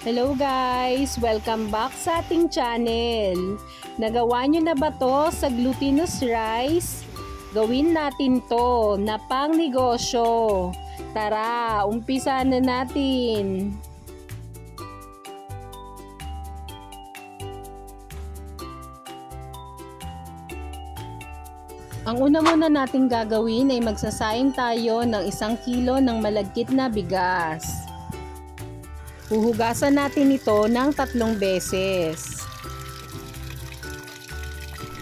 Hello guys! Welcome back sa ating channel. Nagawa nyo na ba to sa glutinous rice? Gawin natin to na pang negosyo. Tara, umpisa na natin. Ang una muna natin gagawin ay magsasayang tayo ng 1 kilo ng malagkit na bigas. Huhugasan natin ito ng 3 beses.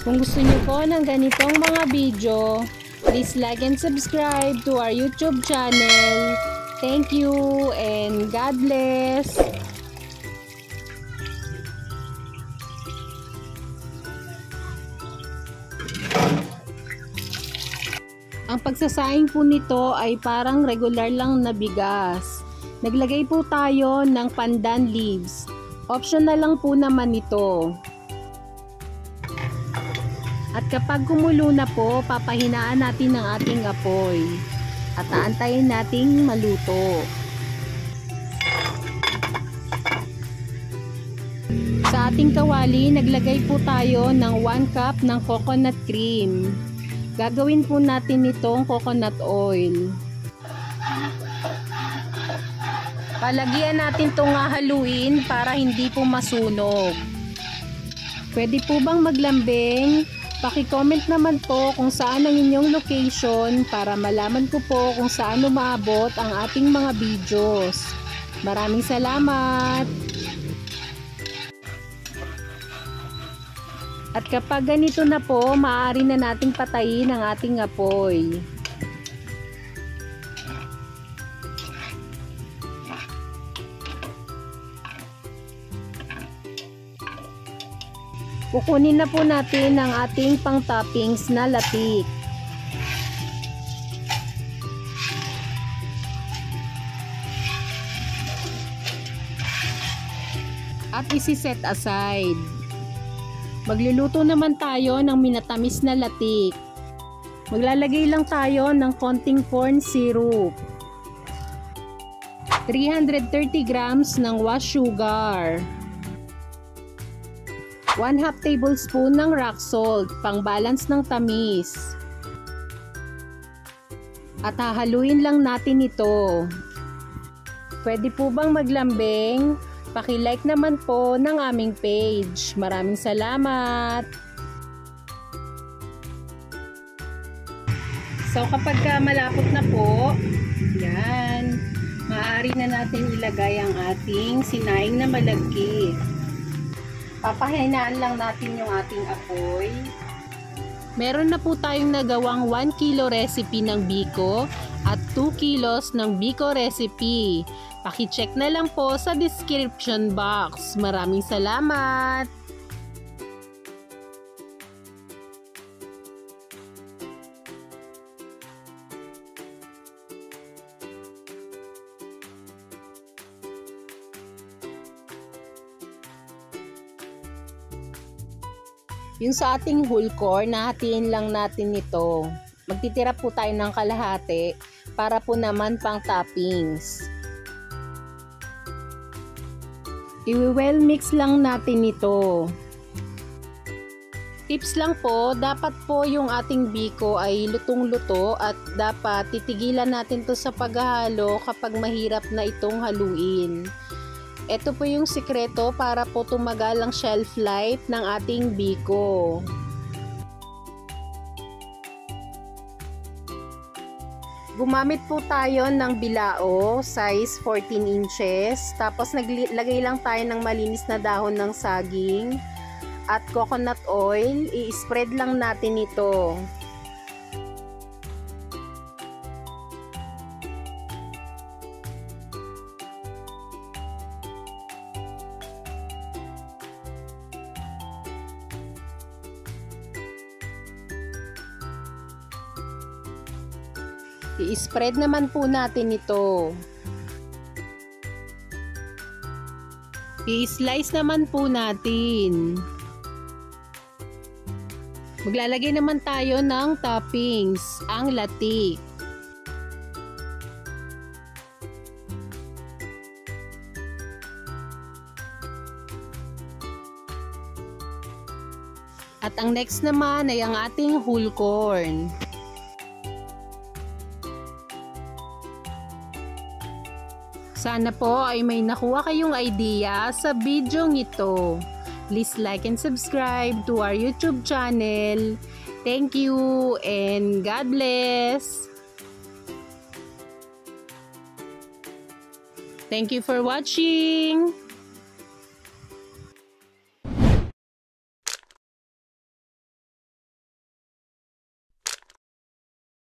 Kung gusto niyo po ng ganitong mga video, please like and subscribe to our YouTube channel. Thank you and God bless! Ang pagsasaing po nito ay parang regular lang na bigas. Naglagay po tayo ng pandan leaves. Optional lang po naman ito. At kapag kumulo na po, papahinaan natin ang ating apoy. At aantayin nating maluto. Sa ating kawali, naglagay po tayo ng 1 cup ng coconut cream. Gagawin po natin itong coconut oil. Palagyan natin itong haluin para hindi po masunog. Pwede po bang maglambing? Paki-comment naman po kung saan ang inyong location para malaman ko po kung saan umaabot ang ating mga videos. Maraming salamat! At kapag ganito na po, maaari na nating patayin ang ating apoy. Kukunin na po natin ang ating pang-toppings na latik. At isi-set aside. Magluluto naman tayo ng minatamis na latik. Maglalagay lang tayo ng konting corn syrup. 330 grams ng wash sugar. 1/2 tablespoon ng rock salt, pang balance ng tamis. At hahaluin lang natin ito. Pwede po bang maglambing? Paki-like naman po ng aming page. Maraming salamat! So kapag malapot na po, yan, maaari na natin ilagay ang ating sinaing na malagkit. Papahinaan lang natin yung ating apoy. Meron na po tayong nagawang 1 kilo recipe ng biko at 2 kilos ng biko recipe. Paki-check na lang po sa description box. Maraming salamat! Yung sa ating whole corn, nahatiin lang natin ito. Magtitira po tayo ng kalahati para po naman pang toppings. I-well mix lang natin ito. Tips lang po, dapat po yung ating biko ay lutong-luto at dapat titigilan natin to sa paghahalo kapag mahirap na itong haluin. Ito po yung sikreto para po tumagal ang shelf life ng ating biko. Gumamit po tayo ng bilao, size 14 inches. Tapos naglagay lang tayo ng malinis na dahon ng saging at coconut oil. I-spread lang natin ito. I-spread naman po natin ito. I-slice naman po natin. Maglalagay naman tayo ng toppings, ang latik. At ang next naman ay ang ating whole corn. Sana po ay may nakuha kayong idea sa video ito. Please like and subscribe to our YouTube channel. Thank you and God bless! Thank you for watching!